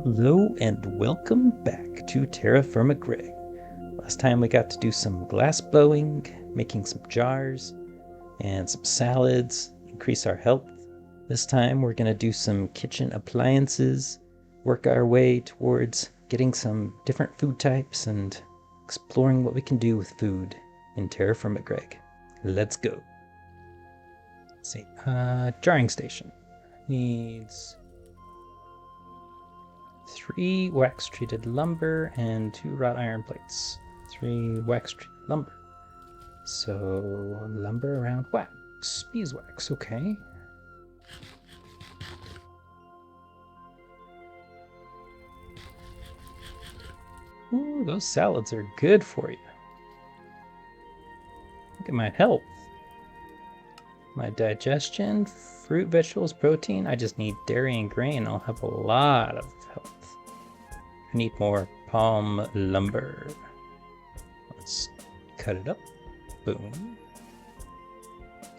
Hello and welcome back to Terrafirmagreg. Last time we got to do some glass blowing, making some jars, and some salads, increase our health. This time we're going to do some kitchen appliances, work our way towards getting some different food types and exploring what we can do with food in Terrafirmagreg. Let's go. Let's see, jarring station needs 3 wax-treated lumber and 2 wrought iron plates. 3 wax-treated lumber. So, lumber around wax. Beeswax, okay. Ooh, those salads are good for you. Look at my health. My digestion, fruit, vegetables, protein. I just need dairy and grain. I'll have a lot of health. I need more palm lumber. Let's cut it up. Boom.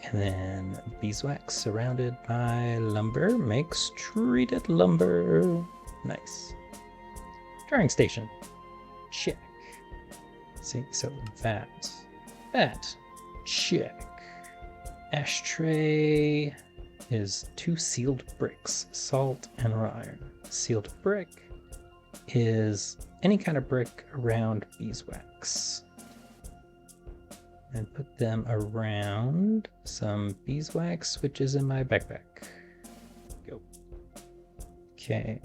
And then beeswax surrounded by lumber makes treated lumber. Nice. Jarring station. Check. See, so that. Check. Ashtray is 2 sealed bricks, salt and raw iron. Sealed brick is any kind of brick around beeswax. And put them around some beeswax, which is in my backpack. Go. Okay,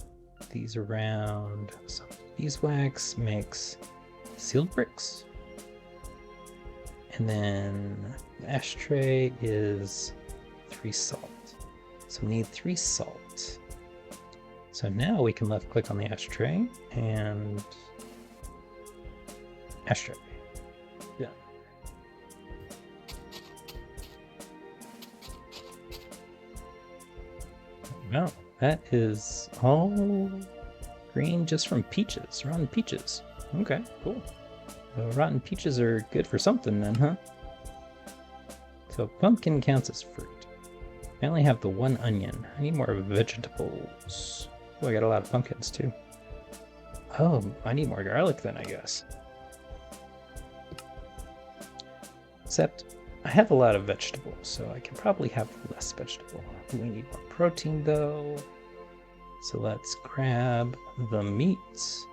these around some beeswax makes sealed bricks. And then the ashtray is 3 salt. So we need 3 salt. So now we can left click on the ashtray and ashtray. Yeah. Wow, that is all green just from peaches, rotten peaches. Okay, cool. Rotten peaches are good for something then, huh? So pumpkin counts as fruit. I only have the 1 onion. I need more vegetables. Oh, I got a lot of pumpkins too. Oh, I need more garlic then, I guess. Except, I have a lot of vegetables, so I can probably have less vegetable. We need more protein though. So let's grab the meats.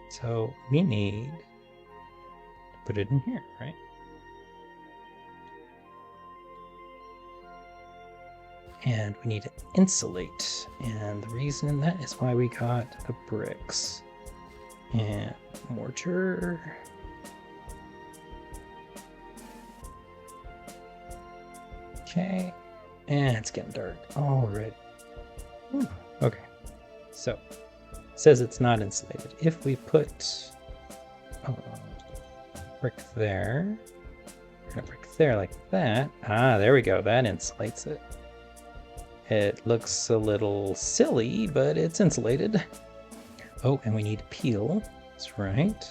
So we need to put it in here, right? And we need to insulate. And the reason that is why we got the bricks. And mortar. Okay. And it's getting dark already. Ooh, okay. So, it says it's not insulated. If we put brick there, and a brick there like that. Ah, there we go. That insulates it. It looks a little silly, but it's insulated. Oh, and we need peel. That's right.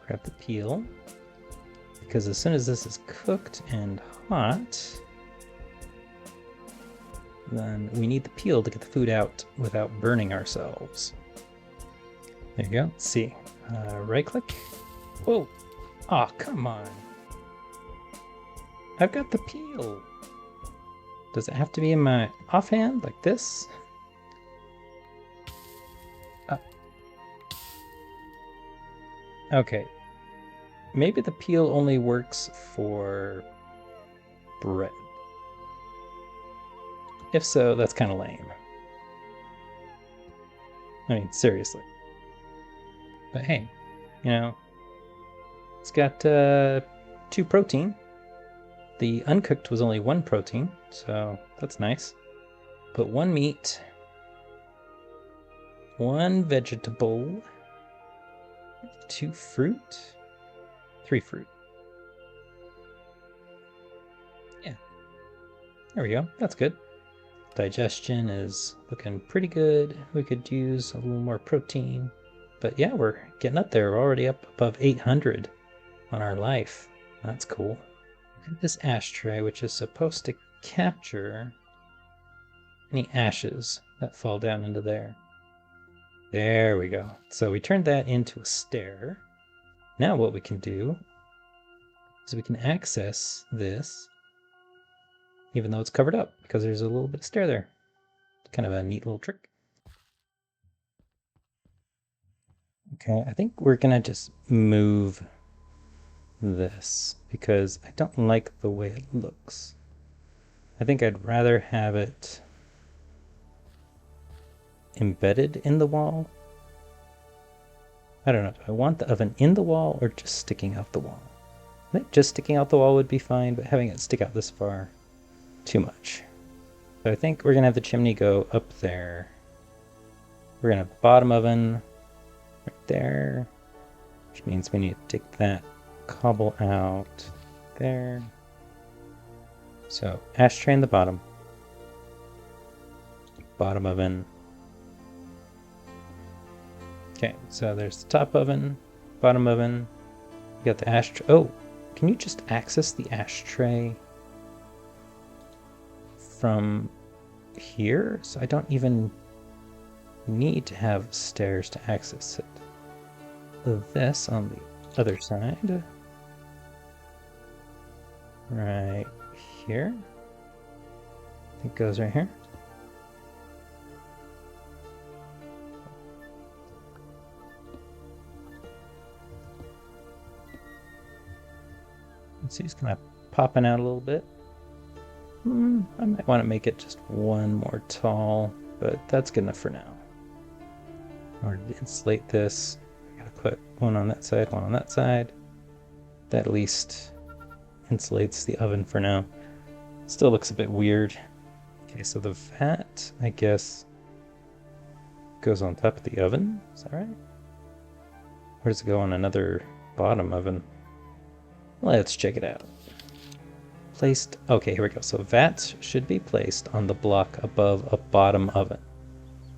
Grab the peel. Because as soon as this is cooked and hot, then we need the peel to get the food out without burning ourselves. There you go. Let's see. Right click. Whoa. Aw, oh, come on. I've got the peel. Does it have to be in my offhand like this? Okay. Maybe the peel only works for bread. If so, that's kind of lame. I mean, seriously. But hey, you know, it's got 2 protein. The uncooked was only 1 protein, so that's nice. Put 1 meat, 1 vegetable, 2 fruit, 3 fruit. Yeah, there we go. That's good. Digestion is looking pretty good. We could use a little more protein. But yeah, we're getting up there. We're already up above 800 on our life. That's cool. Look at this ashtray, which is supposed to capture any ashes that fall down into there. There we go. So we turned that into a stair. Now what we can do is we can access this even though it's covered up because there's a little bit of stair there. It's kind of a neat little trick. Okay, I think we're gonna just move this because I don't like the way it looks. I think I'd rather have it embedded in the wall. I don't know, do I want the oven in the wall or just sticking out the wall? I think just sticking out the wall would be fine, but having it stick out this far, too much. So I think we're gonna have the chimney go up there. We're gonna have bottom oven right there, which means we need to take that cobble out there. So ashtray in the bottom oven. Okay, so there's the top oven, bottom oven. You got the ashtray. Oh, can you just access the ashtray from here? So I don't even need to have stairs to access it. This on the other side. Right here. I think it goes right here. See, it's kind of popping out a little bit. I might want to make it just one more tall, but that's good enough for now. In order to insulate this, I gotta put one on that side, one on that side. That at least insulates the oven for now. Still looks a bit weird. Okay, so the vat, I guess, goes on top of the oven. Is that right? Or does it go on another bottom oven? Let's check it out. Placed, okay, here we go. So vats should be placed on the block above a bottom oven.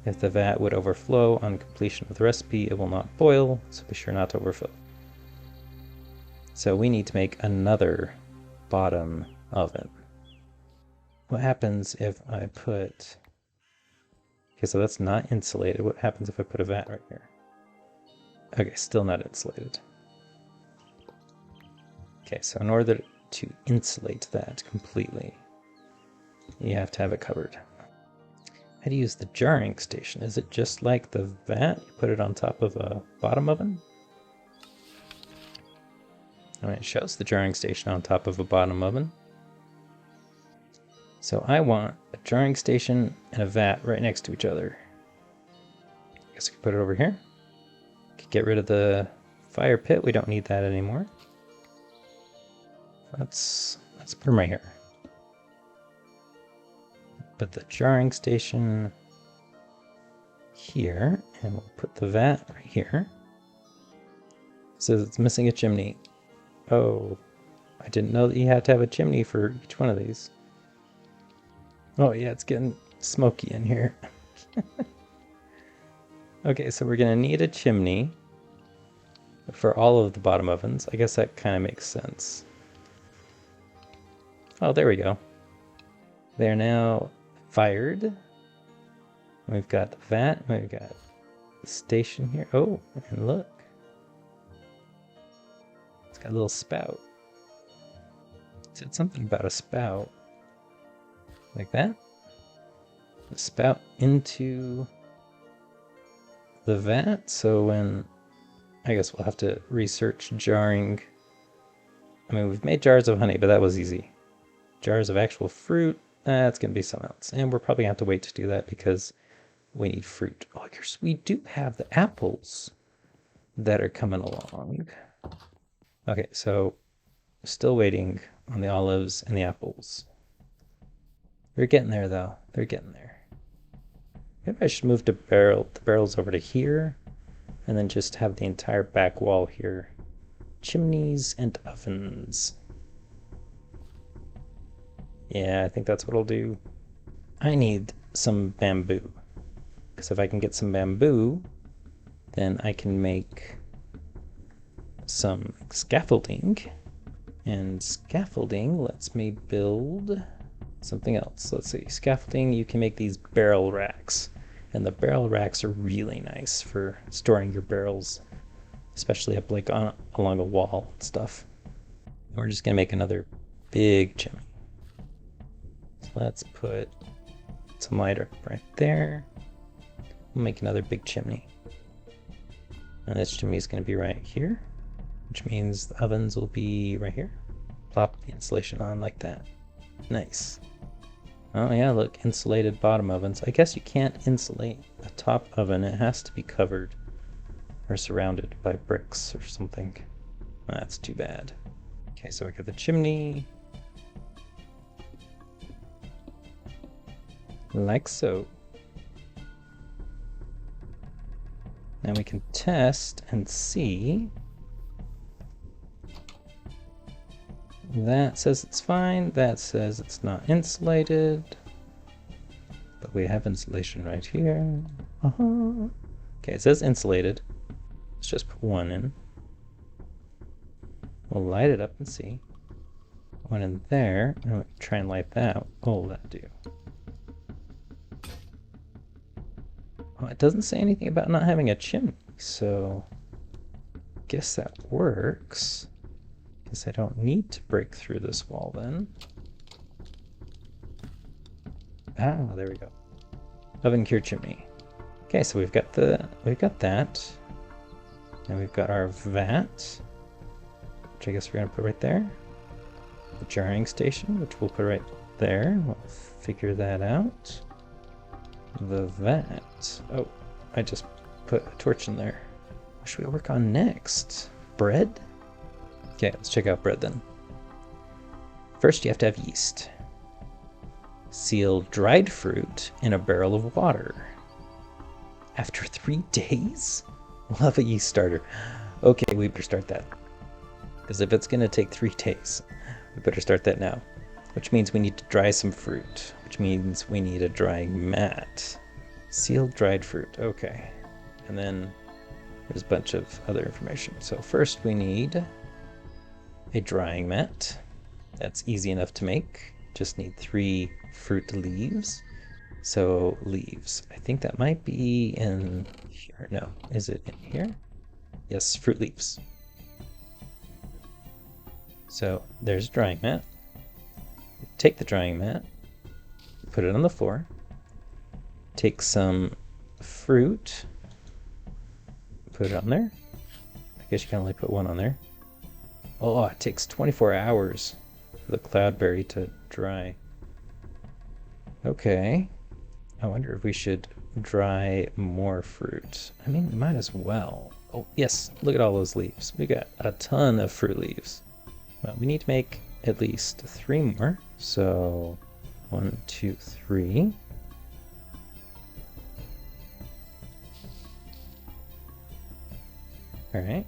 If the vat would overflow on completion of the recipe, it will not boil, so be sure not to overfill. So we need to make another bottom oven. What happens if I put... Okay, so that's not insulated. What happens if I put a vat right here? Okay, still not insulated. Okay, so in order to insulate that completely, you have to have it covered. How do you use the jarring station? Is it just like the vat? You put it on top of a bottom oven? Alright, it shows the jarring station on top of a bottom oven. So I want a jarring station and a vat right next to each other. I guess I can put it over here. Could get rid of the fire pit. We don't need that anymore. Let's put them right here. Put the jarring station here, and we'll put the vat right here. It says it's missing a chimney. Oh, I didn't know that you had to have a chimney for each one of these. Oh yeah, it's getting smoky in here. Okay, so we're gonna need a chimney for all of the bottom ovens. I guess that kind of makes sense. Oh, there we go. They're now fired. We've got the vat, we've got the station here. Oh, and look. It's got a little spout. It said something about a spout. Like that. The spout into the vat, so when... I guess we'll have to research jarring. I mean, we've made jars of honey, but that was easy. Jars of actual fruit, that's going to be something else. And we're probably going to have to wait to do that because we need fruit. Oh, we do have the apples that are coming along. Okay, so still waiting on the olives and the apples. They're getting there, though. They're getting there. Maybe I should move the barrels over to here and then just have the entire back wall here. Chimneys and ovens. Yeah, I think that's what I'll do. I need some bamboo. Because if I can get some bamboo, then I can make some scaffolding. And scaffolding lets me build something else. Let's see, scaffolding, you can make these barrel racks. And the barrel racks are really nice for storing your barrels, especially up like along a wall and stuff. And we're just gonna make another big chimney. So let's put some light right there. We'll make another big chimney. And this chimney is gonna be right here, which means the ovens will be right here. Plop the insulation on like that. Nice. Oh yeah, look, insulated bottom ovens. I guess you can't insulate a top oven. It has to be covered or surrounded by bricks or something. That's too bad. Okay, so we got the chimney. Like so. Now we can test and see. That says it's fine, that says it's not insulated. But we have insulation right here. Okay, it says insulated. Let's just put one in. We'll light it up and see. One in there, and we'll try and light that. What will that do? Oh, it doesn't say anything about not having a chimney, so I guess that works. Guess I don't need to break through this wall then. Ah, there we go. Oven cure chimney. Okay, so we've got that. And we've got our vat, which I guess we're gonna put right there. The jarring station, which we'll put right there. We'll figure that out. The vat. Oh, I just put a torch in there. What should we work on next? Bread? Okay, let's check out bread then. First, you have to have yeast. Seal dried fruit in a barrel of water. After 3 days? We'll have a yeast starter. Okay, we better start that. Because if it's going to take 3 days, we better start that now. Which means we need to dry some fruit. Which means we need a drying mat. Sealed dried fruit. Okay. And then there's a bunch of other information. So first we need a drying mat. That's easy enough to make. Just need 3 fruit leaves. So leaves. I think that might be in here. No, is it in here? Yes, fruit leaves. So there's a drying mat. Take the drying mat, put it on the floor, take some fruit, put it on there. I guess you can only put one on there. Oh, it takes 24 hours for the cloudberry to dry. Okay. I wonder if we should dry more fruit. I mean, we might as well. Oh, yes, look at all those leaves. We got a ton of fruit leaves. Well, we need to make at least 3 more. So 1, 2, 3. All right.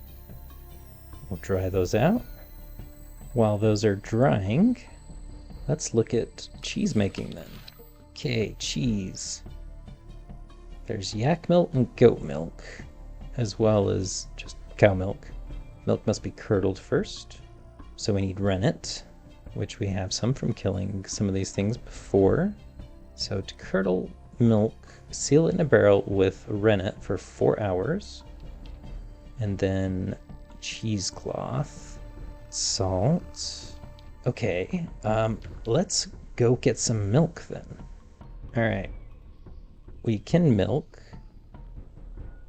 We'll dry those out. While those are drying, let's look at cheese making then. Okay, cheese. There's yak milk and goat milk, as well as just cow milk. Milk must be curdled first, so we need rennet, which we have some from killing some of these things before. So to curdle milk, seal it in a barrel with rennet for 4 hours, and then cheesecloth, salt. Okay, let's go get some milk then. All right, we can milk.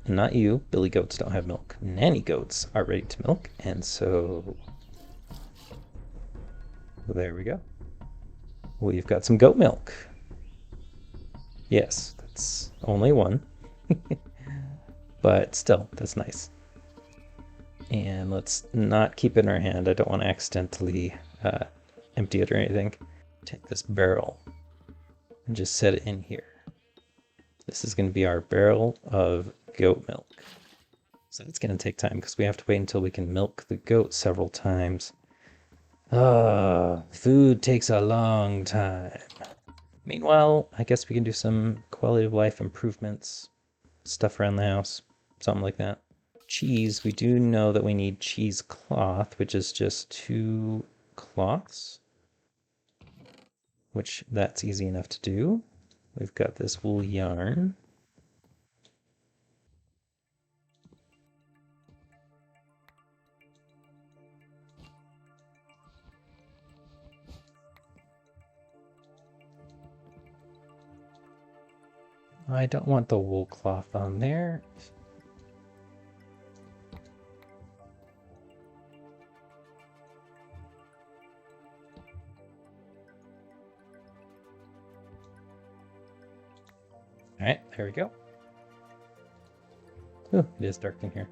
Not you, billy goats don't have milk. Nanny goats are ready to milk, and so there we go. We've got some goat milk. Yes, that's only one. But still, that's nice. And let's not keep it in our hand. I don't want to accidentally empty it or anything. Take this barrel and just set it in here. This is going to be our barrel of goat milk. So it's going to take time because we have to wait until we can milk the goat several times. Food takes a long time. Meanwhile, I guess we can do some quality of life improvements, stuff around the house, something like that. Cheese, we do know that we need cheesecloth, which is just 2 cloths, which that's easy enough to do. We've got this wool yarn. I don't want the wool cloth on there. All right, there we go. Oh, it is dark in here.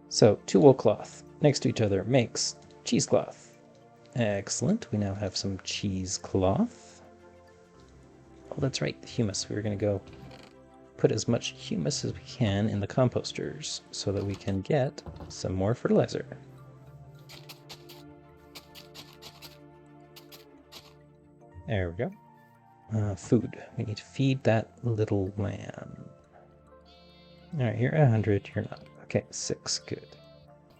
So 2 wool cloth next to each other makes cheesecloth. Excellent. We now have some cheesecloth. Oh, that's right, the humus. We were going to go put as much humus as we can in the composters so that we can get some more fertilizer. There we go. Food. We need to feed that little lamb. All right, you're at 100. You're not. Okay, 6. Good.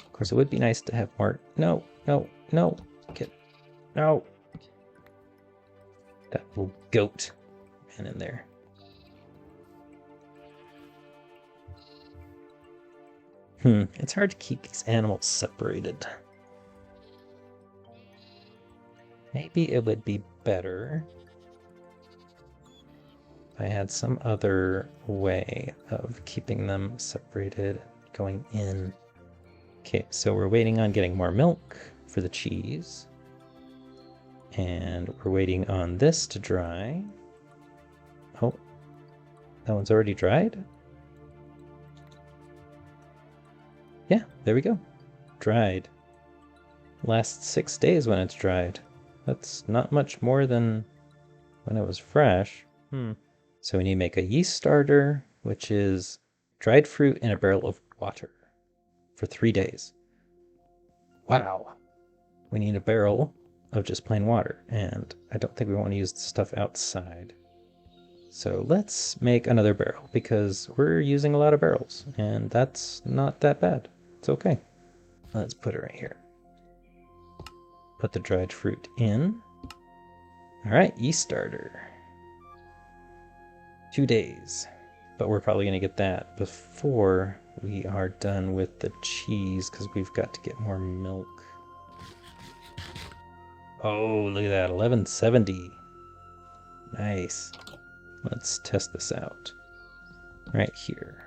Of course, it would be nice to have more. No, no, no. Get. No. That little goat man in there. It's hard to keep these animals separated. Maybe it would be better if I had some other way of keeping them separated, going in. Okay, so we're waiting on getting more milk for the cheese. And we're waiting on this to dry. Oh, that one's already dried? Yeah, there we go. Dried. Lasts 6 days when it's dried. That's not much more than when it was fresh. So we need to make a yeast starter, which is dried fruit in a barrel of water for 3 days. Wow. We need a barrel of just plain water, and I don't think we want to use the stuff outside. So let's make another barrel, because we're using a lot of barrels, and that's not that bad. It's okay. Let's put it right here. Put the dried fruit in. All right, yeast starter. 2 days. But we're probably going to get that before we are done with the cheese, because we've got to get more milk. Oh, look at that, 1170. Nice. Let's test this out. Right here.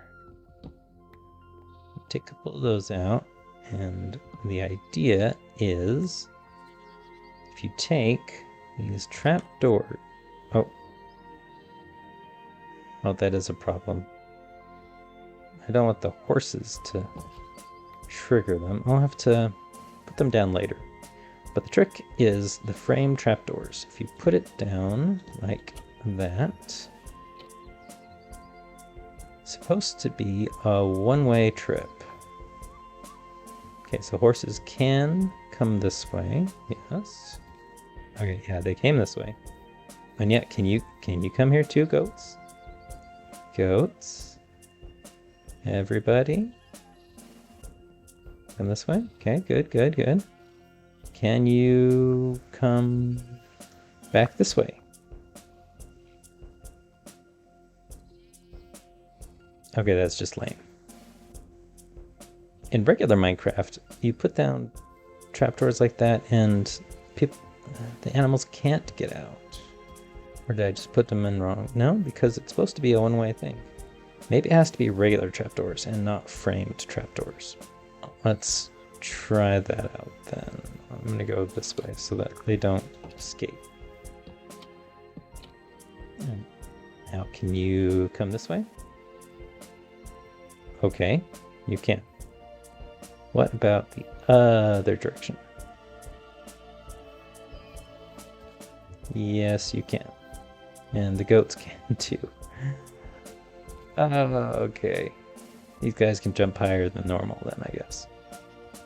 Take a couple of those out, and the idea is if you take these trapdoors. Oh, that is a problem. I don't want the horses to trigger them. I'll have to put them down later. But the trick is the frame trapdoors. If you put it down like that, it's supposed to be a one-way trip. Okay, so horses can come this way. Yes. Okay, yeah, they came this way. And yet, can you come here too, goats? Goats? Everybody? Come this way? Okay, good, good, good. Can you come back this way? Okay, that's just lame. In regular Minecraft, you put down trapdoors like that and the animals can't get out. Or did I just put them in wrong? No, because it's supposed to be a one-way thing. Maybe it has to be regular trapdoors and not framed trapdoors. Let's try that out then. I'm going to go this way so that they don't escape. And now, can you come this way? Okay, you can. What about the other direction? Yes, you can. And the goats can too. Okay. These guys can jump higher than normal then, I guess.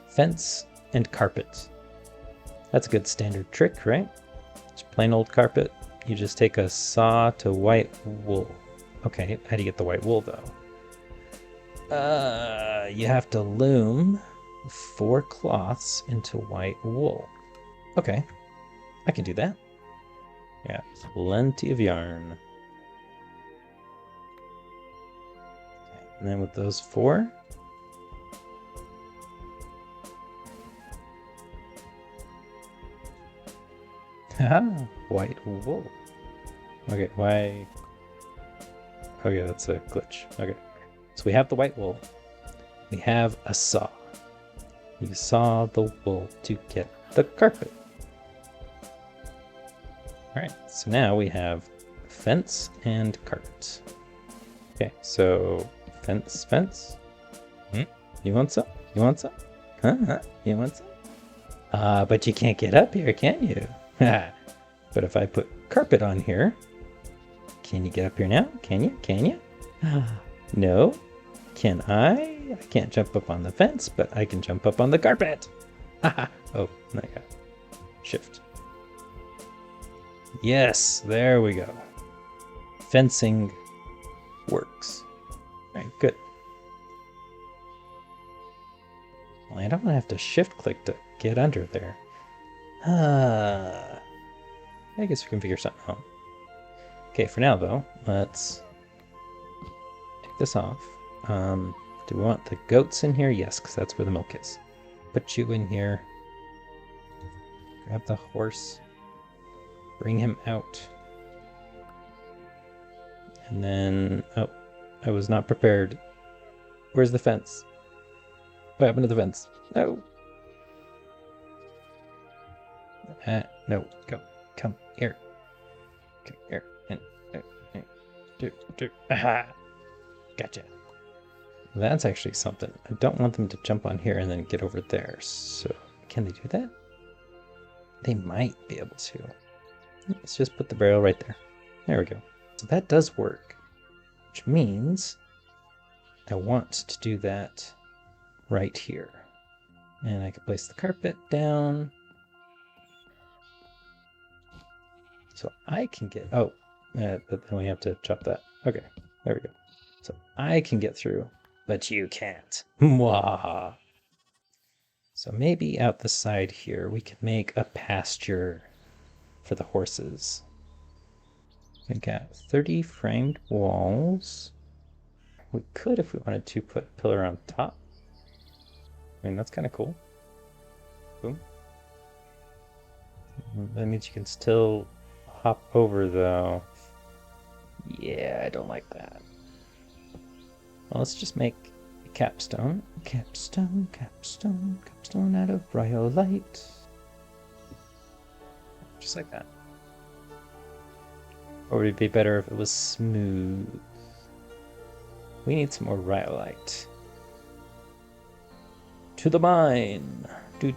Fence and carpet. That's a good standard trick, right? Just plain old carpet. You just take a saw to white wool. Okay, how do you get the white wool though? You have to loom 4 cloths into white wool. Okay, I can do that. Yeah, plenty of yarn. Okay, and then with those 4, haha, white wool. Okay, why Oh yeah, that's a glitch. Okay. So we have the white wool. We have a saw. You saw the wool to get the carpet. Alright, so now we have fence and carpet. Okay, so fence. You want some? You want some? Huh? You want some? But you can't get up here, can you? But if I put carpet on here, can you get up here now? Can you? Can you? No. Can I? I can't jump up on the fence, but I can jump up on the carpet. Oh, I got shift. Yes, there we go. Fencing works. Right, good. Well, I don't want to have to shift click to get under there. I guess we can figure something out. Okay, for now though, let's take this off. Do we want the goats in here? Yes, because that's where the milk is. Put you in here. Grab the horse. Bring him out. And then, oh, I was not prepared. Where's the fence? What happened to the fence? No. No, go. Come here. Come here. And, aha! Gotcha. That's actually something. I don't want them to jump on here and then get over there. So, can they do that? They might be able to. Let's just put the barrel right there. There we go. So that does work. Which means I want to do that right here. And I can place the carpet down. So I can get... Oh, but then we have to chop that. Okay, there we go. So I can get through, but you can't. Mwahaha. So maybe out the side here, we could make a pasture for the horses. We got 30 framed walls. We could, if we wanted to, put a pillar on top. I mean, that's kind of cool. Boom. That means you can still hop over, though. Yeah, I don't like that. Well, let's just make a capstone. Capstone out of rhyolite. Just like that. Or would it be better if it was smooth? We need some more rhyolite. To the mine! Do.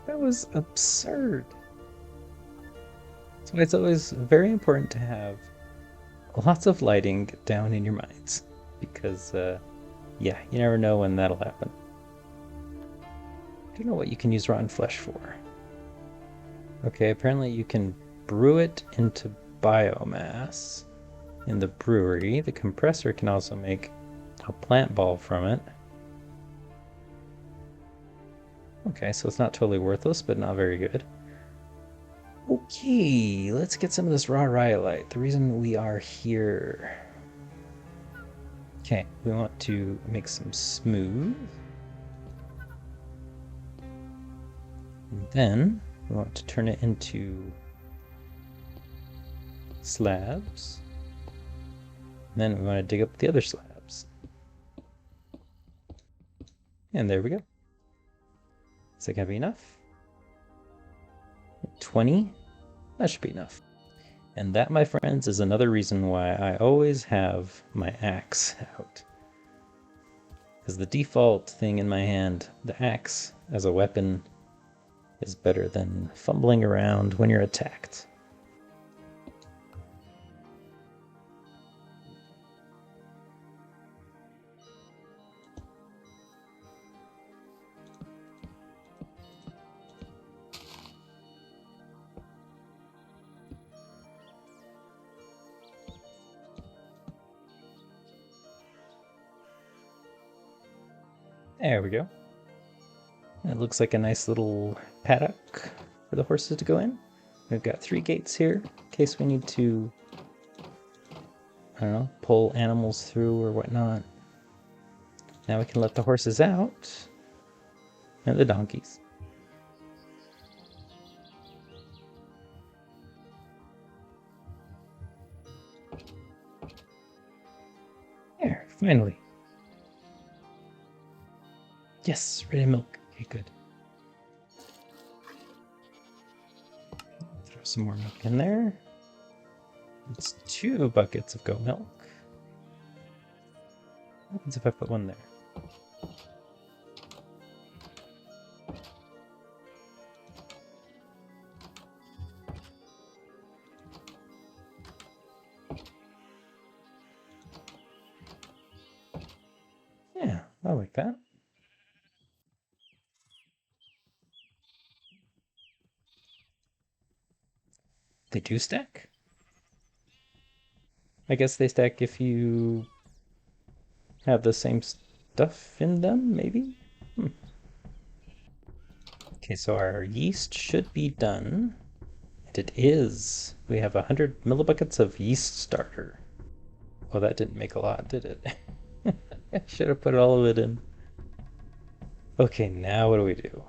That was absurd. That's why it's always very important to have lots of lighting down in your mines. Because, yeah, you never know when that'll happen. I don't know what you can use rotten flesh for. Okay, apparently you can brew it into biomass in the brewery. The compressor can also make a plant ball from it. Okay, so it's not totally worthless, but not very good. Okay, let's get some of this raw rhyolite. The reason we are here. Okay, we want to make some smooth. And then we want to turn it into slabs. And then we want to dig up the other slabs. And there we go. Is that gonna be enough? 20? That should be enough. And that, my friends, is another reason why I always have my axe out. Because the default thing in my hand, the axe as a weapon, is better than fumbling around when you're attacked. There we go. It looks like a nice little paddock for the horses to go in. We've got 3 gates here in case we need to, I don't know, pull animals through or whatnot. Now we can let the horses out and the donkeys. There, finally. Yes, ready to milk. Okay, good. Throw some more milk in there. It's 2 buckets of goat milk. What happens if I put 1 there? Yeah, I like that. They do stack? I guess they stack if you have the same stuff in them, maybe? Okay, so our yeast should be done. And it is. We have 100 millibuckets of yeast starter. Well, that didn't make a lot, did it? I should have put all of it in. Okay, now what do we do?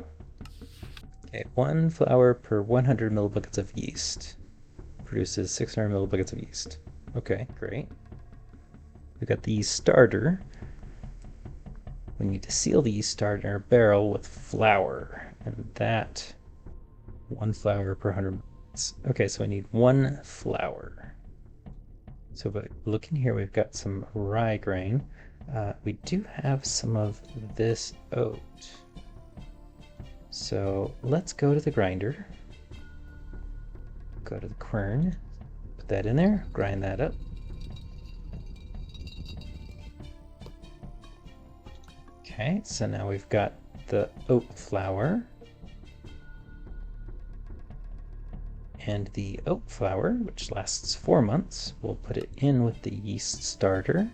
Okay, 1 flour per 100 millibuckets of yeast produces 600 millibuckets of yeast. Okay, great. We've got the yeast starter. We need to seal the yeast starter in our barrel with flour, and that 1 flour per 100 milliliters. Okay, so we need 1 flour. So by looking here, we've got some rye grain. We do have some of this oat. So let's go to the grinder. Go to the quern. Put that in there. Grind that up. Okay, so now we've got the oat flour. And the oat flour, which lasts 4 months, we'll put it in with the yeast starter.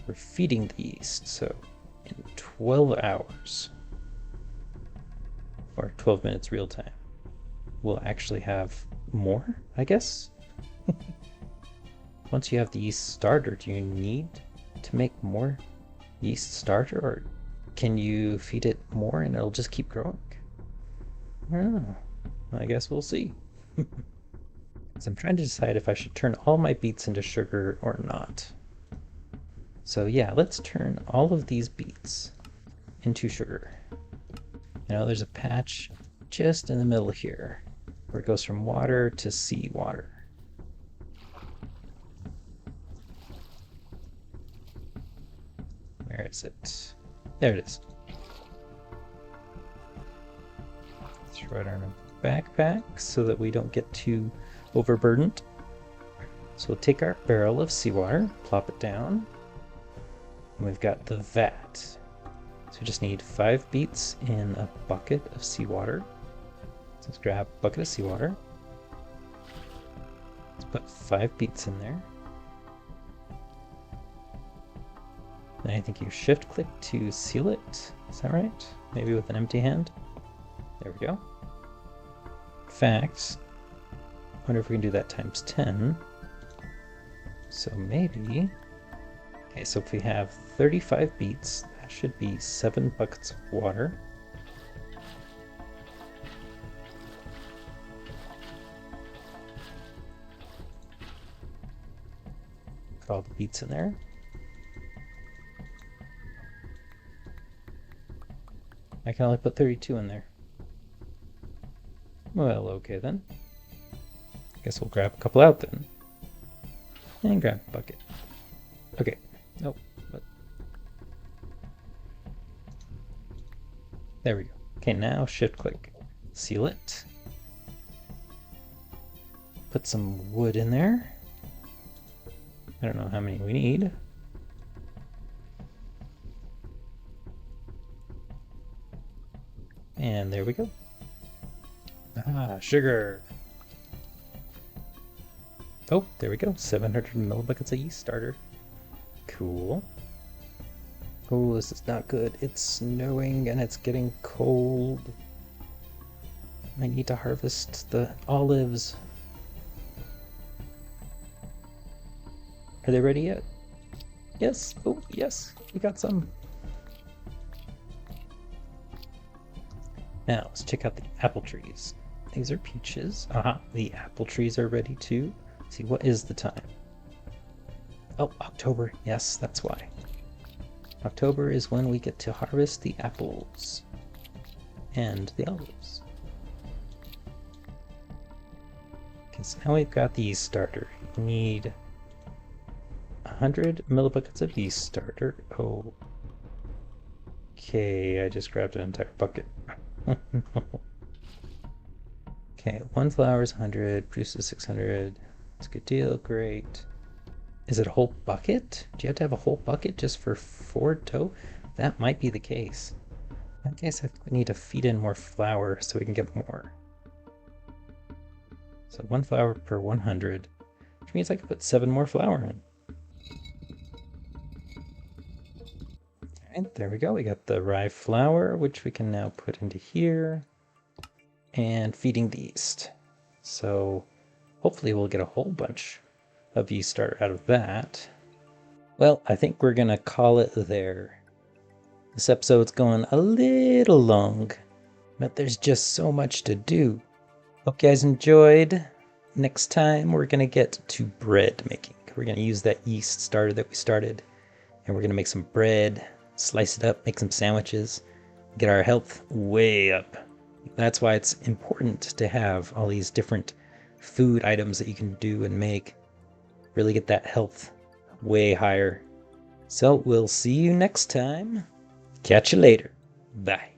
We're feeding the yeast, so in 12 hours, or 12 minutes real time, we'll actually have more, I guess? Once you have the yeast starter, do you need to make more yeast starter, or can you feed it more and it'll just keep growing? I don't know. I guess we'll see. So I'm trying to decide if I should turn all my beets into sugar or not. So yeah, let's turn all of these beets into sugar. You know, there's a patch just in the middle here where it goes from water to seawater. Where is it? There it is. Throw it on a backpack so that we don't get too overburdened. So we'll take our barrel of seawater, plop it down, and we've got the vat. So we just need 5 beets in a bucket of seawater. So let's grab a bucket of seawater. Let's put 5 beets in there. Then I think you shift click to seal it. Is that right? Maybe with an empty hand. There we go. In fact, I wonder if we can do that times 10. So maybe... Okay, so if we have 35 beets, that should be 7 buckets of water. Put all the beets in there. I can only put 32 in there. Well, okay then. Guess we'll grab a couple out then. And grab a bucket. Okay. Oh, what? There we go. Okay, now shift click. Seal it. Put some wood in there. I don't know how many we need. And there we go. Ah, sugar. Oh, there we go. 700 millibuckets of yeast starter. Cool. Oh, this is not good. It's snowing and it's getting cold. I need to harvest the olives. Are they ready yet? Yes. Oh, yes. We got some. Now, let's check out the apple trees. These are peaches. The apple trees are ready too. Let's see, what is the time? Oh, October. Yes, that's why. October is when we get to harvest the apples and the olives. Okay, so now we've got the yeast starter. We need 100 millibuckets of yeast starter. Oh. Okay, I just grabbed an entire bucket. Okay, 1 flour is 100, produces 600. It's a good deal, great. Is it a whole bucket? Do you have to have a whole bucket just for 4 dough? That might be the case. In that case, I think we need to feed in more flour so we can get more. So 1 flour per 100, which means I can put 7 more flour in. Alright, there we go. We got the rye flour, which we can now put into here. And feeding the yeast. So hopefully we'll get a whole bunch of yeast starter out of that. Well, I think we're gonna call it there. This episode's going a little long, but there's just so much to do. Hope you guys enjoyed. Next time we're gonna get to bread making. We're gonna use that yeast starter that we started, and we're gonna make some bread, slice it up, make some sandwiches, get our health way up. That's why it's important to have all these different food items that you can do and make. Really get that health way higher. So we'll see you next time. Catch you later. Bye.